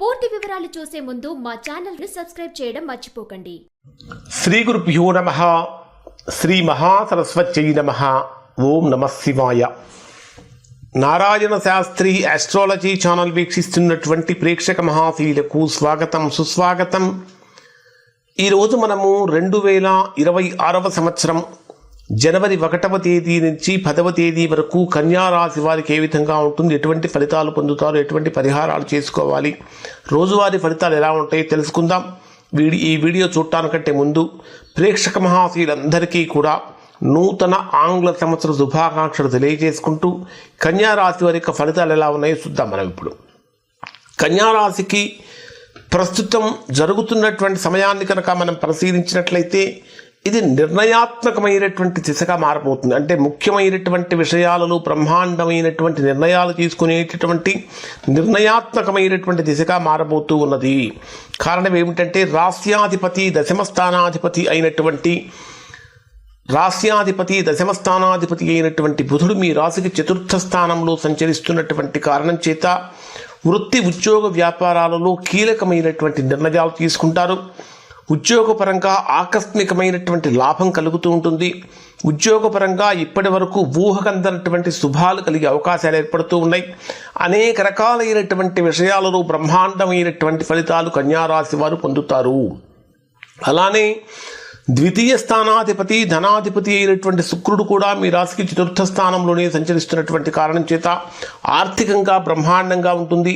పూర్తి వివరాలు చూసే ముందు మా ఛానల్ ని సబ్స్క్రైబ్ చేయడం మర్చిపోకండి. శ్రీ గురుభ్యో నమః. శ్రీ మహాసరస్వత్యై నమః. ఓం నమః శివాయ. నారాయణ శాస్త్రి ఆస్ట్రాలజీ ఛానల్ వీక్షిస్తున్నటువంటి ప్రేక్షక మహాశీలకు స్వాగతం, సుస్వాగతం. ఈరోజు మనము 2026 సంవత్సరం జనవరి 1వ తేదీ నుంచి 10వ తేదీ వరకు కన్యా రాశి వారికి ఏ విధంగా ఉంటుంది, ఎటువంటి ఫలితాలు పొందుతారు, ఎటువంటి పరిహారాలు చేసుకోవాలి, రోజువారీ ఫలితాలు ఎలా ఉంటాయో తెలుసుకుందాం. ఈ వీడియో చూడటానికంటే ముందు ప్రేక్షక మహాశీలందరికీ కూడా నూతన ఆంగ్ల సంవత్సర శుభాకాంక్షలు తెలియజేసుకుంటూ కన్యా రాశి వారి యొక్క ఫలితాలు ఎలా ఉన్నాయో చూద్దాం. మనం ఇప్పుడు కన్యా రాశికి ప్రస్తుతం జరుగుతున్నటువంటి సమయాన్ని కనుక మనం పరిశీలించినట్లయితే ఇది నిర్ణయాత్మకమైనటువంటి దిశగా మారబోతుంది. అంటే ముఖ్యమైనటువంటి విషయాలలో బ్రహ్మాండమైనటువంటి నిర్ణయాలు తీసుకునేటటువంటి నిర్ణయాత్మకమైనటువంటి దిశగా మారబోతూ ఉన్నది. కారణం ఏమిటంటే రాస్యాధిపతి దశమస్థానాధిపతి అయినటువంటి బుధుడు మీ రాశికి 4వ స్థానంలో సంచరిస్తున్నటువంటి కారణం చేత వృత్తి ఉద్యోగ వ్యాపారాలలో కీలకమైనటువంటి నిర్ణయాలు తీసుకుంటారు. ఉద్యోగపరంగా ఆకస్మికమైనటువంటి లాభం కలుగుతూ ఉంటుంది. ఉద్యోగపరంగా ఇప్పటి వరకు ఊహకందనటువంటి శుభాలు కలిగే అవకాశాలు ఏర్పడుతూ ఉన్నాయి. అనేక రకాలైనటువంటి విషయాలలో బ్రహ్మాండమైనటువంటి ఫలితాలు కన్యారాశి వారు పొందుతారు. అలానే ద్వితీయ స్థానాధిపతి ధనాధిపతి అయినటువంటి శుక్రుడు కూడా మీ రాశికి 4వ స్థానంలోనే సంచరిస్తున్నటువంటి కారణం చేత ఆర్థికంగా బ్రహ్మాండంగా ఉంటుంది.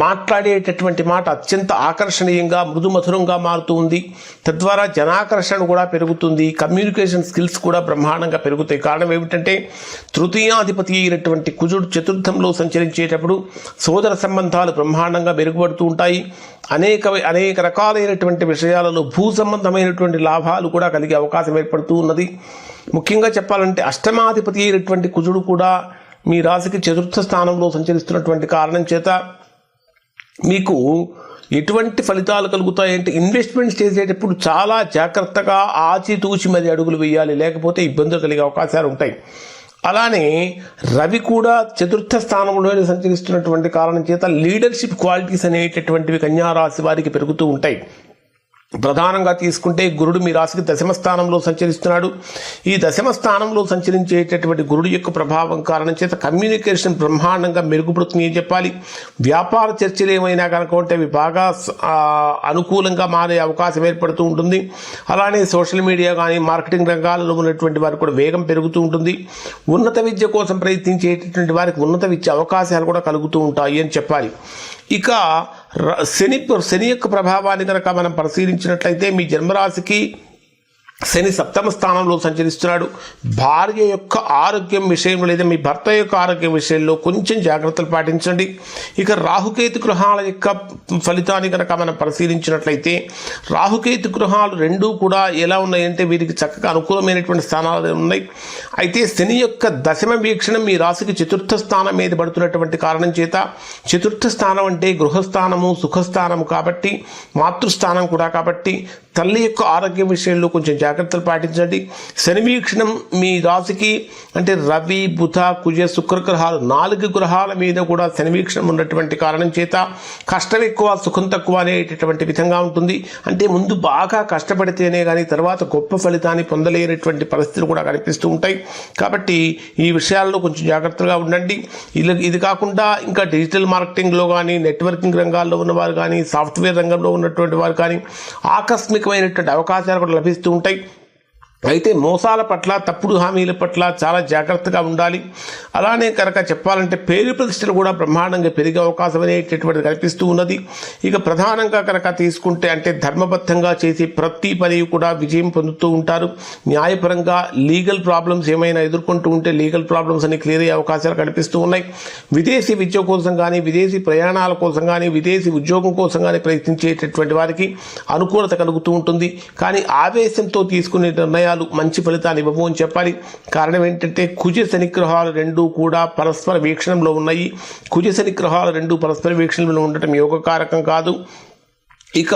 మాట్లాడేటటువంటి మాట అత్యంత ఆకర్షణీయంగా మృదుమధురంగా మారుతూ ఉంది. తద్వారా జనాకర్షణ కూడా పెరుగుతుంది. కమ్యూనికేషన్ స్కిల్స్ కూడా బ్రహ్మాండంగా పెరుగుతాయి. కారణం ఏమిటంటే తృతీయాధిపతి అయినటువంటి కుజుడు 4థంలో సంచరించేటప్పుడు సోదర సంబంధాలు బ్రహ్మాండంగా మెరుగుపడుతూ ఉంటాయి. అనేక రకాలైనటువంటి విషయాలలో భూ సంబంధమైనటువంటి లాభాలు కూడా కలిగే అవకాశం ఏర్పడుతూ ఉన్నది. ముఖ్యంగా చెప్పాలంటే అష్టమాధిపతి అయినటువంటి కుజుడు కూడా మీ రాశికి 4వ స్థానంలో సంచరిస్తున్నటువంటి కారణం చేత మీకు ఎటువంటి ఫలితాలు కలుగుతాయంటే ఇన్వెస్ట్మెంట్స్ చేసేటప్పుడు చాలా జాగ్రత్తగా ఆచితూచి మరి అడుగులు వేయాలి, లేకపోతే ఇబ్బందులు కలిగే అవకాశాలు ఉంటాయి. అలానే రవి కూడా 4వ స్థానంలోనే సంచరిస్తున్నటువంటి కారణం చేత లీడర్షిప్ క్వాలిటీస్ అనేటటువంటివి కన్యా రాశి వారికి పెరుగుతూ ఉంటాయి. ప్రధానంగా తీసుకుంటే గురుడు మీ రాశికి 10వ స్థానంలో సంచరిస్తున్నాడు. ఈ 10వ స్థానంలో సంచరించేటటువంటి గురుడు యొక్క ప్రభావం కారణం చేత కమ్యూనికేషన్ బ్రహ్మాండంగా మెరుగుపడుతుంది అని చెప్పాలి. వ్యాపార చర్చలు ఏమైనా కనుక ఉంటే అవి బాగా అనుకూలంగా మారే అవకాశం ఏర్పడుతూ ఉంటుంది. అలానే సోషల్ మీడియా కానీ మార్కెటింగ్ రంగాలలో ఉన్నటువంటి వారికి కూడా వేగం పెరుగుతూ ఉంటుంది. ఉన్నత విద్య కోసం ప్రయత్నించేటటువంటి వారికి ఉన్నత విద్య అవకాశాలు కూడా కలుగుతూ ఉంటాయి అని చెప్పాలి. ఇక శని యొక్క ప్రభావాన్ని కనుక మనం పరిశీలించినట్లయితే మీ జన్మరాశికి శని 7వ స్థానంలో సంచరిస్తున్నాడు. భార్య యొక్క ఆరోగ్యం విషయంలో లేదా మీ భర్త యొక్క ఆరోగ్యం విషయంలో కొంచెం జాగ్రత్తలు పాటించండి. ఇక రాహుకేతు గ్రహాల యొక్క ఫలితాన్ని కనుక మనం పరిశీలించినట్లయితే రాహుకేతు గ్రహాలు రెండూ కూడా ఎలా ఉన్నాయంటే వీరికి చక్కగా అనుకూలమైనటువంటి స్థానాలు ఉన్నాయి. అయితే శని యొక్క దశమ వీక్షణం మీ రాశికి 4వ స్థానం మీద పడుతున్నటువంటి కారణం చేత 4వ స్థానం అంటే గృహస్థానము సుఖస్థానము కాబట్టి మాతృస్థానం కూడా కాబట్టి తల్లి యొక్క ఆరోగ్యం విషయంలో కొంచెం జాగ్రత్తలు పాటించండి. శని వీక్షణం మీ రాశికి అంటే రవి బుధ కుజ శుక్ర గ్రహాలు 4 గ్రహాల మీద కూడా శని వీక్షణం ఉన్నటువంటి కారణం చేత కష్టం ఎక్కువ సుఖం తక్కువ అనేటటువంటి విధంగా ఉంటుంది. అంటే ముందు బాగా కష్టపడితేనే కానీ తర్వాత గొప్ప ఫలితాన్ని పొందలేనటువంటి పరిస్థితులు కూడా కనిపిస్తూ ఉంటాయి. కాబట్టి ఈ విషయాల్లో కొంచెం జాగ్రత్తగా ఉండండి. ఇది కాకుండా ఇంకా డిజిటల్ మార్కెటింగ్లో కానీ నెట్వర్కింగ్ రంగాల్లో ఉన్నవారు కానీ సాఫ్ట్వేర్ రంగంలో ఉన్నటువంటి వారు కానీ ఆకస్మికమైనటువంటి అవకాశాలు కూడా లభిస్తూ ఉంటాయి. అయితే మోసాల పట్ల తప్పుడు హామీల పట్ల చాలా జాగ్రత్తగా ఉండాలి. అలానే కనుక చెప్పాలంటే పేరు ప్రతిష్టలు కూడా బ్రహ్మాండంగా పెరిగే అవకాశం అనేటటువంటిది కనిపిస్తూ ఉన్నది. ఇక ప్రధానంగా కనుక తీసుకుంటే అంటే ధర్మబద్ధంగా చేసి ప్రతి పని కూడా విజయం పొందుతూ ఉంటారు. న్యాయపరంగా లీగల్ ప్రాబ్లమ్స్ ఏమైనా ఎదుర్కొంటూ ఉంటే లీగల్ ప్రాబ్లమ్స్ అన్ని క్లియర్ అయ్యే అవకాశాలు కనిపిస్తూ ఉన్నాయి. విదేశీ విద్య కోసం కానీ విదేశీ ప్రయాణాల కోసం కానీ విదేశీ ఉద్యోగం కోసం కానీ ప్రయత్నించేటటువంటి వారికి అనుకూలత కలుగుతూ ఉంటుంది. కానీ ఆవేశంతో తీసుకునే నిర్ణయాలు మంచి ఫలితాన్ని ఇవ్వవు అని చెప్పాలి. కారణం ఏంటంటే కుజ శని గ్రహాలు రెండూ కూడా పరస్పర వీక్షణంలో ఉన్నాయి. కుజ శని గ్రహాలు రెండూ పరస్పర వీక్షణంలో ఉండటం యోగకారకం కాదు. ఇక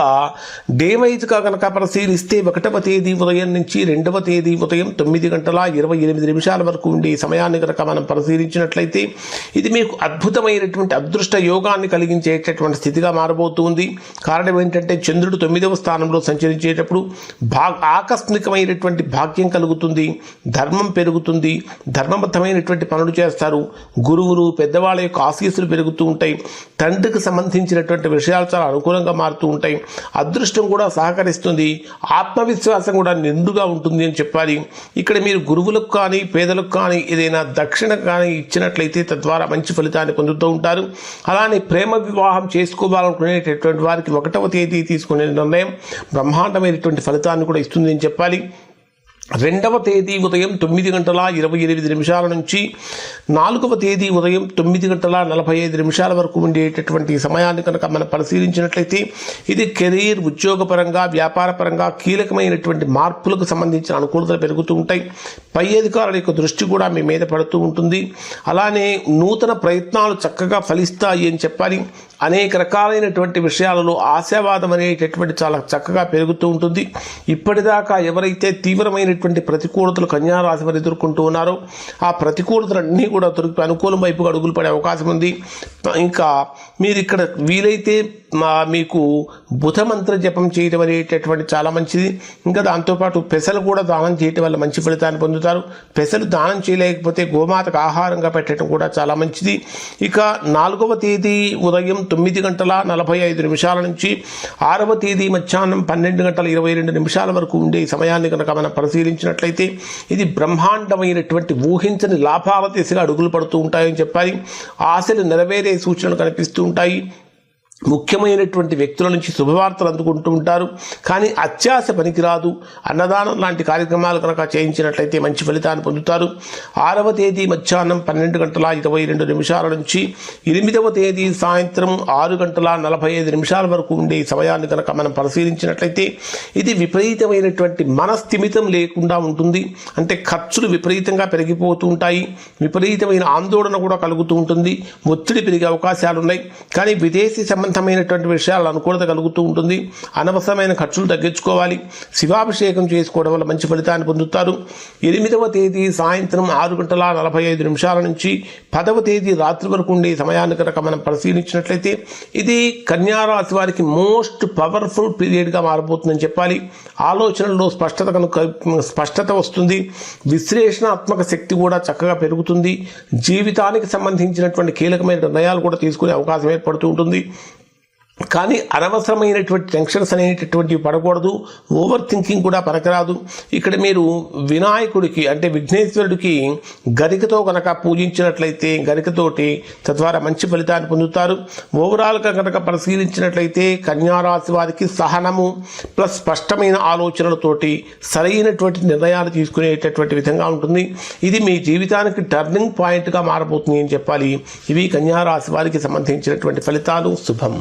డే వైజ్గా కనుక పరిశీలిస్తే 1వ తేదీ ఉదయం నుంచి 2వ తేదీ ఉదయం 9:28 వరకు ఉండే సమయాన్ని కనుక మనం పరిశీలించినట్లయితే ఇది మీకు అద్భుతమైనటువంటి అదృష్ట యోగాన్ని కలిగించేటటువంటి స్థితిగా మారబోతుంది. కారణం ఏంటంటే చంద్రుడు 9వ స్థానంలో సంచరించేటప్పుడు ఆకస్మికమైనటువంటి భాగ్యం కలుగుతుంది, ధర్మం పెరుగుతుంది, ధర్మబద్ధమైనటువంటి పనులు చేస్తారు, గురువులు పెద్దవాళ్ళ యొక్క ఆశీస్సులు పెరుగుతూ ఉంటాయి, తండ్రికి సంబంధించినటువంటి విషయాలు చాలా అనుకూలంగా మారుతూ ఉంటాయి, అదృష్టం కూడా సహకరిస్తుంది, ఆత్మవిశ్వాసం కూడా నిండుగా ఉంటుంది అని చెప్పాలి. ఇక్కడ మీరు గురువులకు కానీ పేదలకు కానీ ఏదైనా దక్షిణ కానీ ఇచ్చినట్లయితే తద్వారా మంచి ఫలితాన్ని పొందుతూ ఉంటారు. అలానే ప్రేమ వివాహం చేసుకోవాలనుకునేటటువంటి వారికి 1వ తేదీ తీసుకునే నిర్ణయం బ్రహ్మాండమైనటువంటి ఫలితాన్ని కూడా ఇస్తుంది అని చెప్పాలి. 2వ తేదీ ఉదయం 9:28 నుంచి 4వ తేదీ ఉదయం 9:45 వరకు ఉండేటటువంటి సమయాన్ని కనుక మనం పరిశీలించినట్లయితే ఇది కెరీర్, ఉద్యోగపరంగా, వ్యాపారపరంగా కీలకమైనటువంటి మార్పులకు సంబంధించిన అనుకూలతలు పెరుగుతూ ఉంటాయి. పై అధికారుల యొక్క దృష్టి కూడా మీ మీద పడుతూ ఉంటుంది. అలానే నూతన ప్రయత్నాలు చక్కగా ఫలిస్తాయి అని చెప్పాలి. అనేక రకాలైనటువంటి విషయాలలో ఆశావాదం అనేటటువంటి చాలా చక్కగా పెరుగుతూ ఉంటుంది. ఇప్పటిదాకా ఎవరైతే తీవ్రమైనటువంటి ప్రతికూలతలు కన్యా రాశి వారు ఎదుర్కొంటూ ఉన్నారో ఆ ప్రతికూలతలన్నీ కూడా తొలగి అనుకూలం వైపుగా అడుగులు పడే అవకాశం ఉంది. ఇంకా మీరు ఇక్కడ వీలైతే మీకు బుధ మంత్ర జపం చేయడం అనేటటువంటి చాలా మంచిది. ఇంకా దాంతోపాటు పెసలు కూడా దానం చేయడం వల్ల మంచి ఫలితాన్ని పొందుతారు. పెసలు దానం చేయలేకపోతే గోమాతకు ఆహారంగా పెట్టడం కూడా చాలా మంచిది. ఇక 4వ తేదీ ఉదయం 9:45 నుంచి 6వ తేదీ మధ్యాహ్నం 12:22 వరకు ఉండే సమయాన్ని కనుక మనం పరిశీలించినట్లయితే ఇది బ్రహ్మాండమైనటువంటి ఊహించని లాభాల దిశగా అడుగులు పడుతూ ఉంటాయని చెప్పాలి. ఆశలు నెరవేరే సూచనలు కనిపిస్తూ ఉంటాయి. ముఖ్యమైనటువంటి వ్యక్తుల నుంచి శుభవార్తలు అందుకుంటూ ఉంటారు. కానీ అత్యాశ పనికిరాదు. అన్నదానం లాంటి కార్యక్రమాలు కనుక చేయించినట్లయితే మంచి ఫలితాన్ని పొందుతారు. 6వ తేదీ మధ్యాహ్నం 12:22 నుంచి 8వ తేదీ సాయంత్రం 6:45 వరకు ఉండే సమయాన్ని కనుక మనం పరిశీలించినట్లయితే ఇది విపరీతమైనటువంటి మనస్థిమితం లేకుండా ఉంటుంది. అంటే ఖర్చులు విపరీతంగా పెరిగిపోతూ ఉంటాయి. విపరీతమైన ఆందోళన కూడా కలుగుతూ ఉంటుంది. ఒత్తిడి పెరిగే అవకాశాలు ఉన్నాయి. కానీ విదేశీ సంబంధమైనటువంటి విషయాలు అనుకూలత కలుగుతూ ఉంటుంది. అనవసరమైన ఖర్చులు తగ్గించుకోవాలి. శివాభిషేకం చేసుకోవడం వల్ల మంచి ఫలితాన్ని పొందుతారు. 8వ తేదీ సాయంత్రం 6:45 నుంచి 10వ తేదీ రాత్రి వరకు ఉండే సమయాన్ని కనుక మనం పరిశీలించినట్లయితే ఇది కన్యా రాశి వారికి మోస్ట్ పవర్ఫుల్ పీరియడ్గా మారబోతుందని చెప్పాలి. ఆలోచనల్లో స్పష్టత వస్తుంది. విశ్లేషణాత్మక శక్తి కూడా చక్కగా పెరుగుతుంది. జీవితానికి సంబంధించినటువంటి కీలకమైన నిర్ణయాలు కూడా తీసుకునే అవకాశం ఏర్పడుతూ ఉంటుంది. కానీ అనవసరమైనటువంటి టెన్షన్స్ అనేటటువంటివి పడకూడదు. ఓవర్ థింకింగ్ కూడా పనికిరాదు. ఇక్కడ మీరు వినాయకుడికి అంటే విఘ్నేశ్వరుడికి గరికతో కనుక పూజించినట్లయితే గరికతోటి తద్వారా మంచి ఫలితాన్ని పొందుతారు. ఓవరాల్గా కనుక పరిశీలించినట్లయితే కన్యా రాశి వారికి సహనము ప్లస్ స్పష్టమైన ఆలోచనలతోటి సరైనటువంటి నిర్ణయాలు తీసుకునేటటువంటి విధంగా ఉంటుంది. ఇది మీ జీవితానికి టర్నింగ్ పాయింట్గా మారబోతుంది అని చెప్పాలి. ఇవి కన్యా రాశి వారికి సంబంధించినటువంటి ఫలితాలు. శుభం.